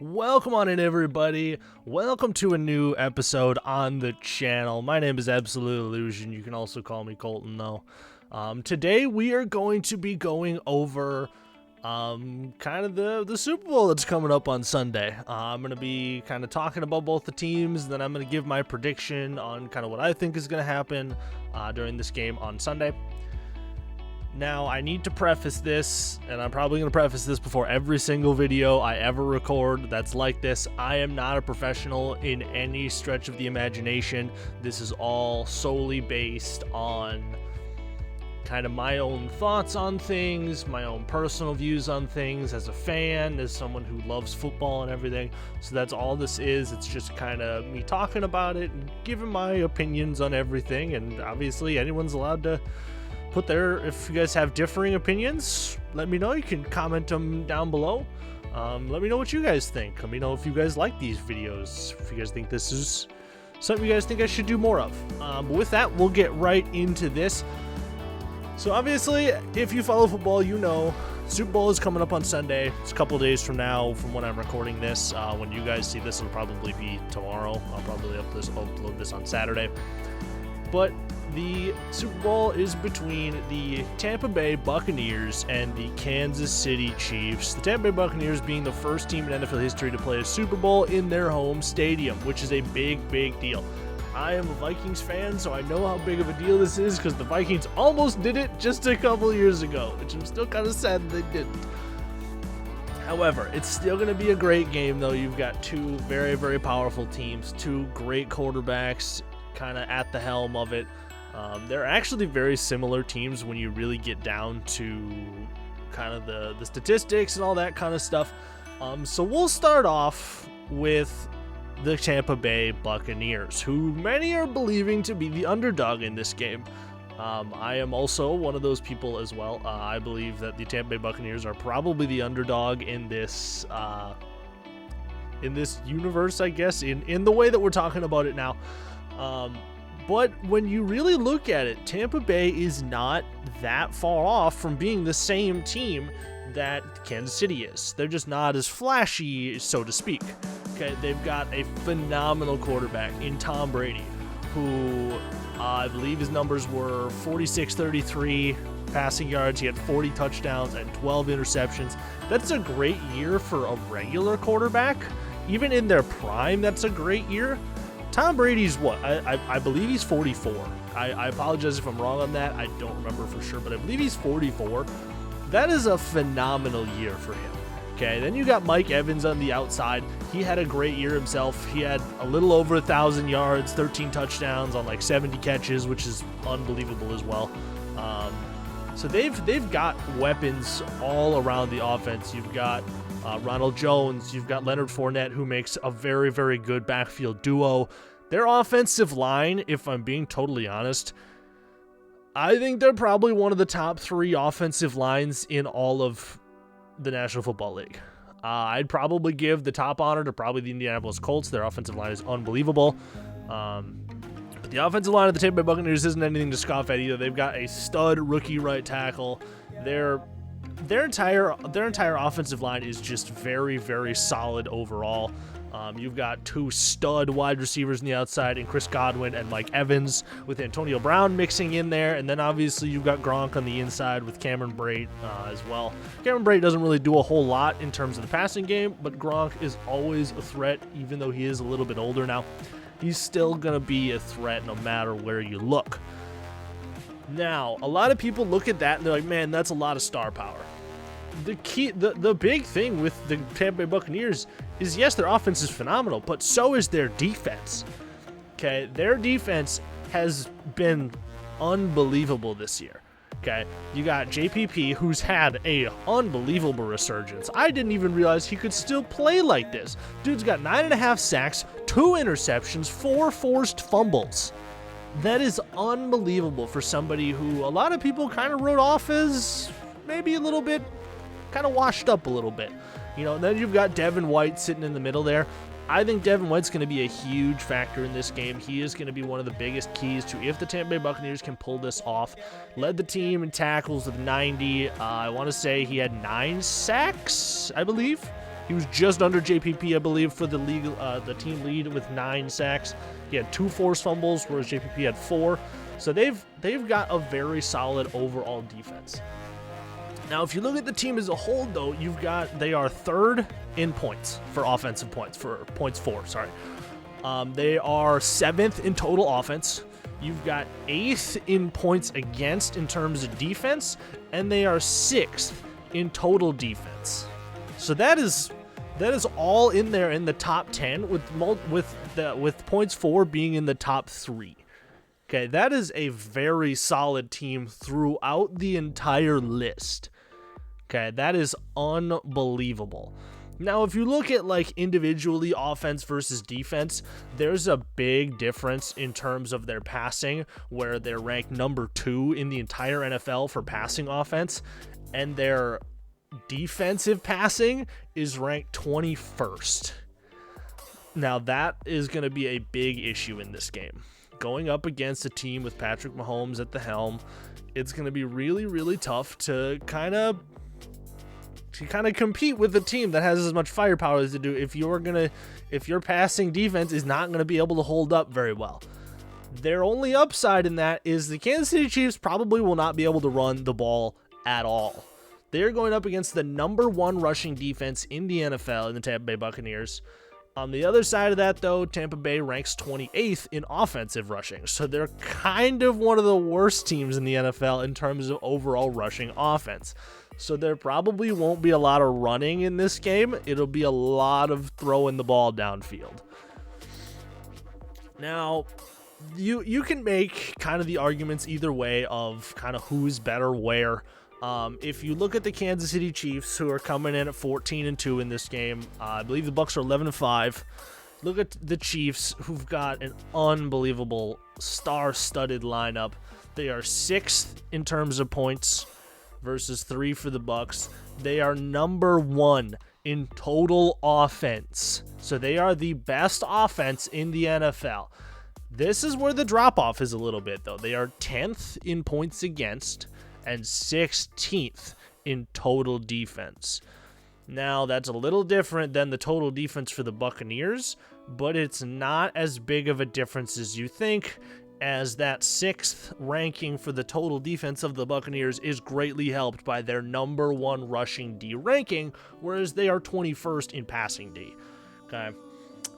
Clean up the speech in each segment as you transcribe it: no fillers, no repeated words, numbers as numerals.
Welcome on in, everybody. Welcome to a new episode on the channel. My name is Absolute Illusion. You can also call me Colton, though. Today we are going to be going over kind of the Super Bowl that's coming up on Sunday. I'm going to be kind of talking about both the teams, then I'm going to give my prediction on kind of what I think is going to happen during this game on Sunday. Now, I need to preface this, and I'm probably going to preface this before every single video I ever record that's like this. I am not a professional in any stretch of the imagination. This is all solely based on kind of my own thoughts on things, my own personal views on things as a fan, as someone who loves football and everything. So that's all this is. It's just kind of me talking about it and giving my opinions on everything, and obviously anyone's allowed to put there. If you guys have differing opinions, let me know. You can comment them down below. Let me know what you guys think. Let me know if you guys like these videos, if you guys think this is something you guys think I should do more of. But with that, we'll get right into this. So obviously, if you follow football, you know Super Bowl is coming up on Sunday. It's a couple days from now from when I'm recording this. When you guys see this, it'll probably be tomorrow. I'll probably upload this on Saturday. But the Super Bowl is between the Tampa Bay Buccaneers and the Kansas City Chiefs. The Tampa Bay Buccaneers being the first team in NFL history to play a Super Bowl in their home stadium, which is a big, big deal. I am a Vikings fan, so I know how big of a deal this is because the Vikings almost did it just a couple years ago, which I'm still kind of sad that they didn't. However, it's still going to be a great game, though. You've got two very, very powerful teams, two great quarterbacks kind of at the helm of it. They're actually very similar teams when you really get down to kind of the statistics and all that kind of stuff. So we'll start off with the Tampa Bay Buccaneers, who many are believing to be the underdog in this game. I am also one of those people as well. I believe that the Tampa Bay Buccaneers are probably the underdog in this universe, I guess, in the way that we're talking about it now. But when you really look at it, Tampa Bay is not that far off from being the same team that Kansas City is. They're just not as flashy, so to speak. Okay, they've got a phenomenal quarterback in Tom Brady, who I believe his numbers were 46-33 passing yards. He had 40 touchdowns and 12 interceptions. That's a great year for a regular quarterback. Even in their prime, that's a great year. Tom Brady's what? I believe he's 44. I apologize if I'm wrong on that. I don't remember for sure, but I believe he's 44. That is a phenomenal year for him. Okay, then you got Mike Evans on the outside. He had a great year himself. He had a little over 1,000 yards, 13 touchdowns on like 70 catches, which is unbelievable as well. So they've got weapons all around the offense. You've got Ronald Jones, you've got Leonard Fournette, who makes a very, very good backfield duo. Their offensive line, if I'm being totally honest, I think they're probably one of the top three offensive lines in all of the National Football League. I'd probably give the top honor to probably the Indianapolis Colts. Their offensive line is unbelievable. But the offensive line of the Tampa Bay Buccaneers isn't anything to scoff at either. They've got a stud rookie right tackle. Their entire offensive line is just very, very solid overall. You've got two stud wide receivers on the outside in Chris Godwin and Mike Evans, with Antonio Brown mixing in there. And then obviously you've got Gronk on the inside with Cameron Brate as well. Cameron Brate doesn't really do a whole lot in terms of the passing game, but Gronk is always a threat, even though he is a little bit older now. He's still going to be a threat no matter where you look. Now, a lot of people look at that and they're like, man, that's a lot of star power. The big thing with the Tampa Bay Buccaneers is, yes, their offense is phenomenal, but so is their defense. Okay, their defense has been unbelievable this year. Okay, you got JPP, who's had a unbelievable resurgence. I didn't even realize he could still play like this. Dude's got 9.5 sacks, 2 interceptions, 4 forced fumbles. That is unbelievable for somebody who a lot of people kind of wrote off as maybe a little bit kind of washed up a little bit. You know, and then you've got Devon White sitting in the middle there. I think Devon White's going to be a huge factor in this game. He is going to be one of the biggest keys to if the Tampa Bay Buccaneers can pull this off. Led the team in tackles with 90. I want to say he had 9 sacks, I believe. He was just under JPP, I believe, for the league, the team lead with 9 sacks. He had 2 forced fumbles, whereas JPP had 4. So they've got a very solid overall defense. Now, if you look at the team as a whole, though, they are 3rd in points for offensive points, for points for, sorry. They are 7th in total offense. You've got 8th in points against in terms of defense, and they are 6th in total defense. So that is all in there in the top 10, with points for being in the top 3. Okay, that is a very solid team throughout the entire list. Okay, that is unbelievable. Now, if you look at like individually offense versus defense, there's a big difference in terms of their passing, where they're ranked number 2 in the entire NFL for passing offense, and their defensive passing is ranked 21st. Now, that is going to be a big issue in this game. Going up against a team with Patrick Mahomes at the helm, it's going to be really, really tough to kind of compete with a team that has as much firepower as they do if your passing defense is not going to be able to hold up very well. Their only upside in that is the Kansas City Chiefs probably will not be able to run the ball at all. They're going up against the number 1 rushing defense in the NFL in the Tampa Bay Buccaneers. On the other side of that, though, Tampa Bay ranks 28th in offensive rushing, so they're kind of one of the worst teams in the NFL in terms of overall rushing offense. So there probably won't be a lot of running in this game. It'll be a lot of throwing the ball downfield. Now, you can make kind of the arguments either way of kind of who's better where. If you look at the Kansas City Chiefs, who are coming in at 14-2 in this game, I believe the Bucs are 11-5. Look at the Chiefs, who've got an unbelievable star-studded lineup. They are 6th in terms of points versus 3 for the Bucs. They are number 1 in total offense. So they are the best offense in the NFL. This is where the drop-off is a little bit, though. They are 10th in points against and 16th in total defense. Now, that's a little different than the total defense for the Buccaneers, but it's not as big of a difference as you think, as that 6th ranking for the total defense of the Buccaneers is greatly helped by their number 1 rushing D ranking, whereas they are 21st in passing D. Okay.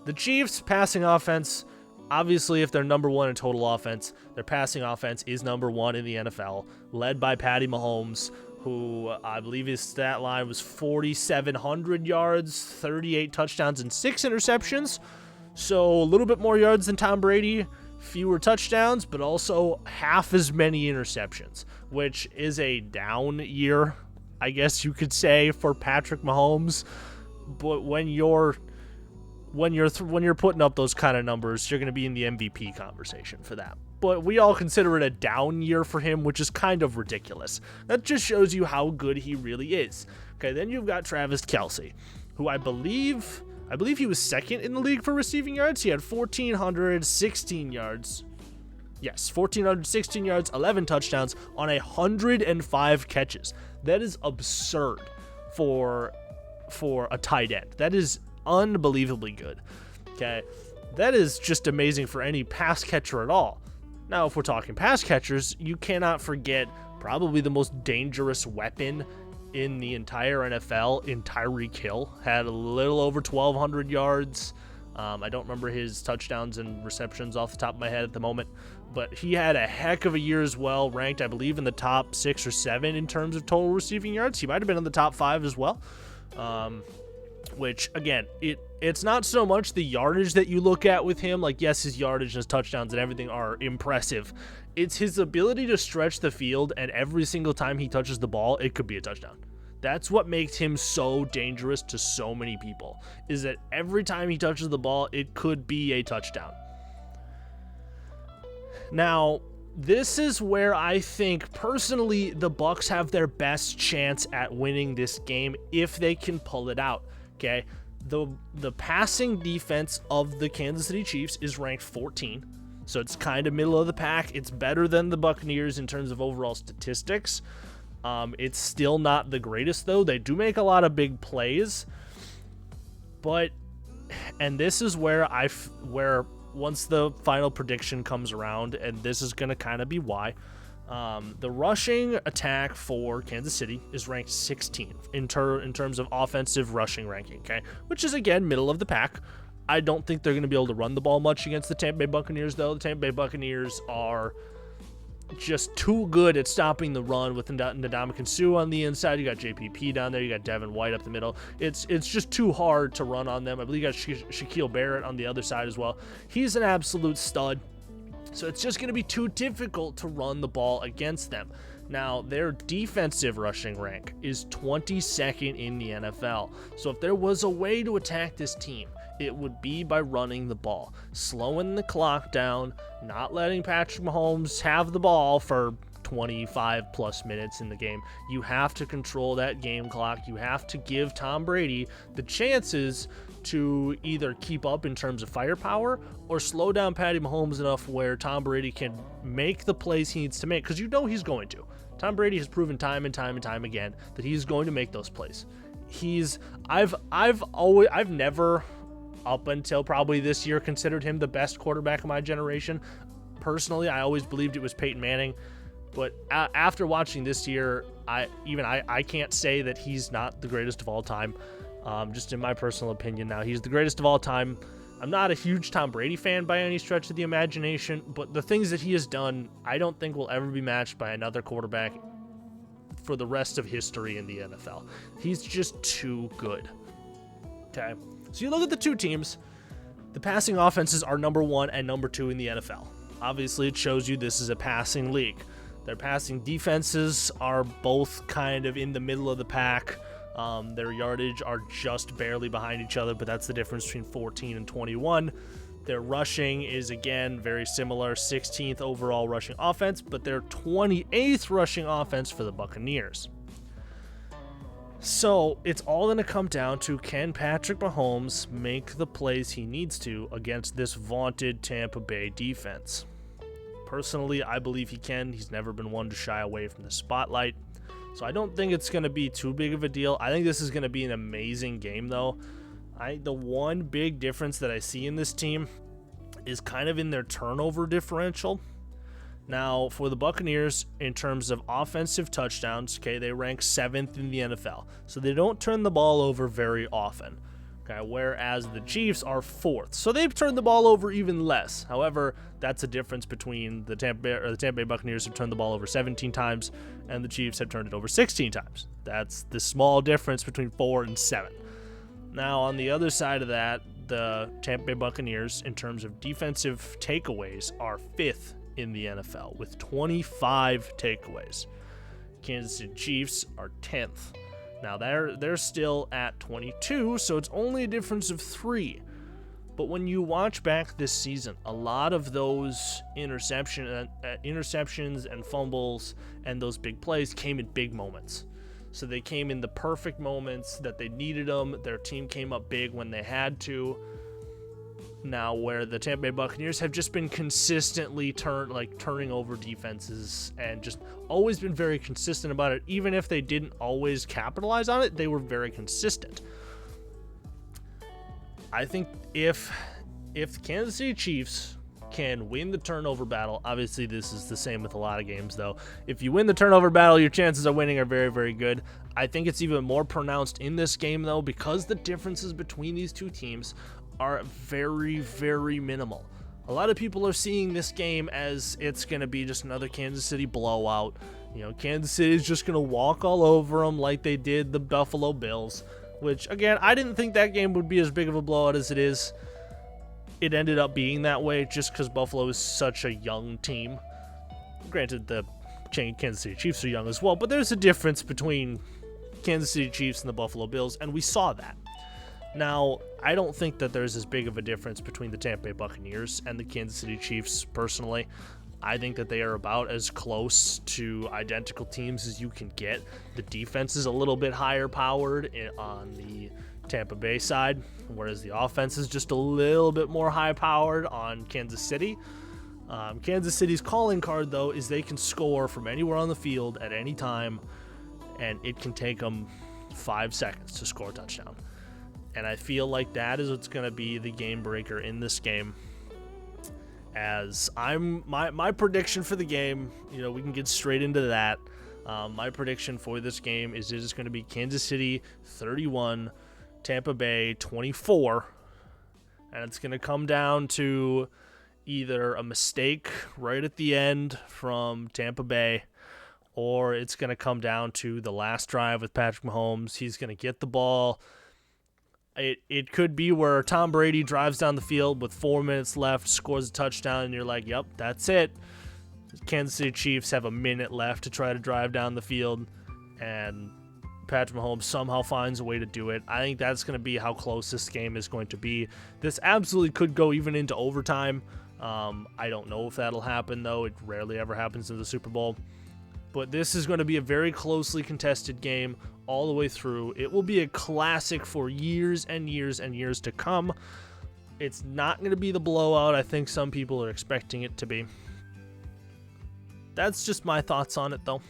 The Chiefs' passing offense, obviously, if they're number 1 in total offense, their passing offense is number 1 in the NFL, led by Patty Mahomes, who I believe his stat line was 4,700 yards, 38 touchdowns, and 6 interceptions. So a little bit more yards than Tom Brady, fewer touchdowns, but also half as many interceptions, which is a down year, I guess you could say, for Patrick Mahomes. But when you're putting up those kind of numbers, you're going to be in the MVP conversation for that. But we all consider it a down year for him, which is kind of ridiculous. That just shows you how good he really is. Okay, then you've got Travis Kelsey, who I believe he was 2nd in the league for receiving yards. He had 1,416 yards. Yes, 1,416 yards, 11 touchdowns on 105 catches. That is absurd for a tight end. That is unbelievably good. Okay, that is just amazing for any pass catcher at all. Now, if we're talking pass catchers, you cannot forget probably the most dangerous weapon in the entire NFL in Tyreek Hill. Had a little over 1,200 yards. I don't remember his touchdowns and receptions off the top of my head at the moment, but he had a heck of a year as well, ranked, I believe, in the top 6 or 7 in terms of total receiving yards. He might have been in the top 5 as well. Which, again, it's not so much the yardage that you look at with him. Like, yes, his yardage and his touchdowns and everything are impressive. It's his ability to stretch the field, and every single time he touches the ball, it could be a touchdown. That's what makes him so dangerous to so many people, is that every time he touches the ball, it could be a touchdown. Now, this is where I think, personally, the Bucs have their best chance at winning this game if they can pull it out. Okay, The passing defense of the Kansas City Chiefs is ranked 14, so it's kind of middle of the pack. It's better than the Buccaneers in terms of overall statistics. It's still not the greatest, though. They do make a lot of big plays, and this is where once the final prediction comes around, and this is going to kind of be why, the rushing attack for Kansas City is ranked 16 in terms of offensive rushing ranking, okay? Which is, again, middle of the pack. I don't think they're going to be able to run the ball much against the Tampa Bay Buccaneers, though. The Tampa Bay Buccaneers are just too good at stopping the run with Ndamukong Suh on the inside. You got JPP down there. You got Devon White up the middle. It's just too hard to run on them. I believe you got Shaquille Barrett on the other side as well. He's an absolute stud. So it's just going to be too difficult to run the ball against them. Now, their defensive rushing rank is 22nd in the NFL. So if there was a way to attack this team, it would be by running the ball, slowing the clock down, not letting Patrick Mahomes have the ball for 25 plus minutes in the game. You have to control that game clock. You have to give Tom Brady the chances to either keep up in terms of firepower or slow down Patty Mahomes enough where Tom Brady can make the plays he needs to make, because you know he's going to. Tom Brady has proven time and time and time again that he's going to make those plays. I've never, up until probably this year, considered him the best quarterback of my generation. Personally, I always believed it was Peyton Manning, but after watching this year, I can't say that he's not the greatest of all time. Just in my personal opinion now, he's the greatest of all time. I'm not a huge Tom Brady fan by any stretch of the imagination, but the things that he has done, I don't think will ever be matched by another quarterback for the rest of history in the NFL. He's just too good. Okay, so you look at the two teams, the passing offenses are number 1 and number 2 in the NFL. Obviously, it shows you this is a passing league. Their passing defenses are both kind of in the middle of the pack. Their yardage are just barely behind each other, but that's the difference between 14 and 21. Their rushing is, again, very similar, 16th overall rushing offense, but they're 28th rushing offense for the Buccaneers. So it's all going to come down to, can Patrick Mahomes make the plays he needs to against this vaunted Tampa Bay defense? Personally, I believe he can. He's never been one to shy away from the spotlight. So I don't think it's going to be too big of a deal. I think this is going to be an amazing game, though. The one big difference that I see in this team is kind of in their turnover differential. Now, for the Buccaneers, in terms of offensive touchdowns, okay, they rank 7th in the NFL. So they don't turn the ball over very often. Okay, whereas the Chiefs are 4th. So they've turned the ball over even less. However, that's a difference between the Tampa Bay Buccaneers have turned the ball over 17 times and the Chiefs have turned it over 16 times. That's the small difference between 4 and 7. Now, on the other side of that, the Tampa Bay Buccaneers, in terms of defensive takeaways, are 5th in the NFL with 25 takeaways. Kansas City Chiefs are 10th. Now, they're still at 22, so it's only a difference of 3. But when you watch back this season, a lot of those interceptions and fumbles and those big plays came in big moments. So they came in the perfect moments that they needed them. Their team came up big when they had to. Now, where the Tampa Bay Buccaneers have just been consistently turning over defenses and just always been very consistent about it. Even if they didn't always capitalize on it, they were very consistent. I think if the Kansas City Chiefs can win the turnover battle, obviously this is the same with a lot of games though. If you win the turnover battle, your chances of winning are very, very good. I think it's even more pronounced in this game though, because the differences between these two teams are very, very minimal. A lot of people are seeing this game as it's going to be just another Kansas City blowout. You know, Kansas City is just going to walk all over them like they did the Buffalo Bills, which, again, I didn't think that game would be as big of a blowout as it is. It ended up being that way just because Buffalo is such a young team. Granted, the Kansas City Chiefs are young as well, but there's a difference between Kansas City Chiefs and the Buffalo Bills, and we saw that. Now, I don't think that there's as big of a difference between the Tampa Bay Buccaneers and the Kansas City Chiefs, personally. I think that they are about as close to identical teams as you can get. The defense is a little bit higher powered on the Tampa Bay side, whereas the offense is just a little bit more high-powered on Kansas City. Kansas City's calling card, though, is they can score from anywhere on the field at any time, and it can take them 5 seconds to score a touchdown. And I feel like that is what's going to be the game breaker in this game. As my prediction for the game, we can get straight into that. My prediction for this game is it is going to be Kansas City 31, Tampa Bay 24, and it's going to come down to either a mistake right at the end from Tampa Bay, or it's going to come down to the last drive with Patrick Mahomes. He's going to get the ball. It could be where Tom Brady drives down the field with 4 minutes left, scores a touchdown, and you're like, yep, that's it. Kansas City Chiefs have a minute left to try to drive down the field, and Patrick Mahomes somehow finds a way to do it. I think that's going to be how close this game is going to be. This absolutely could go even into overtime. I don't know if that'll happen, though. It rarely ever happens in the Super Bowl. But this is going to be a very closely contested game all the way through. It will be a classic for years and years and years to come. It's not going to be the blowout I think some people are expecting it to be. That's just my thoughts on it, though.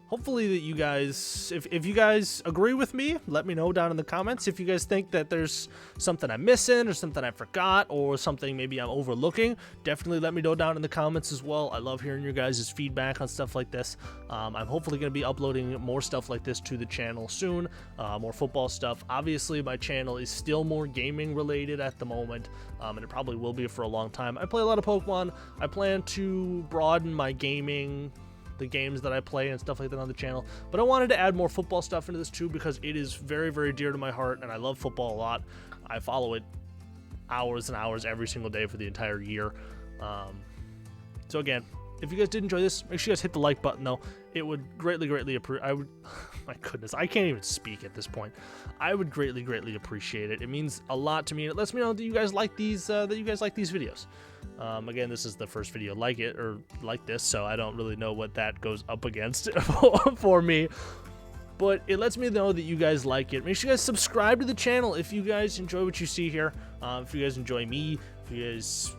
Hopefully that you guys, if you guys agree with me, let me know down in the comments. If you guys think that there's something I'm missing or something I forgot or something maybe I'm overlooking, definitely let me know down in the comments as well. I love hearing your guys' feedback on stuff like this. I'm hopefully going to be uploading more stuff like this to the channel soon, more football stuff. Obviously, my channel is still more gaming related at the moment, and it probably will be for a long time. I play a lot of Pokemon. I plan to broaden my gaming, the games that I play and stuff like that on the channel, but I wanted to add more football stuff into this too because it is very, very dear to my heart, and I love football a lot. I follow it hours and hours every single day for the entire year. So again, if you guys did enjoy this, make sure you guys hit the like button, though. It would greatly appreciate. My goodness, I can't even speak at this point. I would greatly appreciate it. It means a lot to me, and it lets me know that you guys like these videos. Again, this is the first video like this, so I don't really know what that goes up against for me. But it lets me know that you guys like it. Make sure you guys subscribe to the channel if you guys enjoy what you see here. If you guys enjoy me, if you guys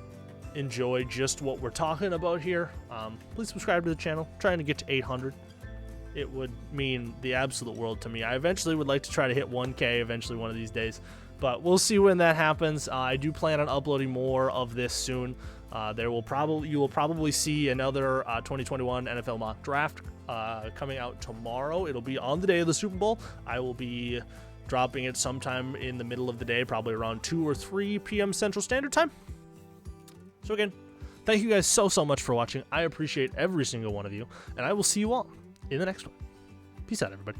enjoy just what we're talking about here, please subscribe to the channel. I'm trying to get to 800. It would mean the absolute world to me. I eventually would like to try to hit 1K eventually one of these days, but we'll see when that happens. I do plan on uploading more of this soon. You will probably see another 2021 NFL mock draft coming out tomorrow. It'll be on the day of the Super Bowl. I will be dropping it sometime in the middle of the day, probably around 2 or 3 p.m. Central Standard Time. So again, thank you guys so much for watching. I appreciate every single one of you, and I will see you all in the next one. Peace out, everybody.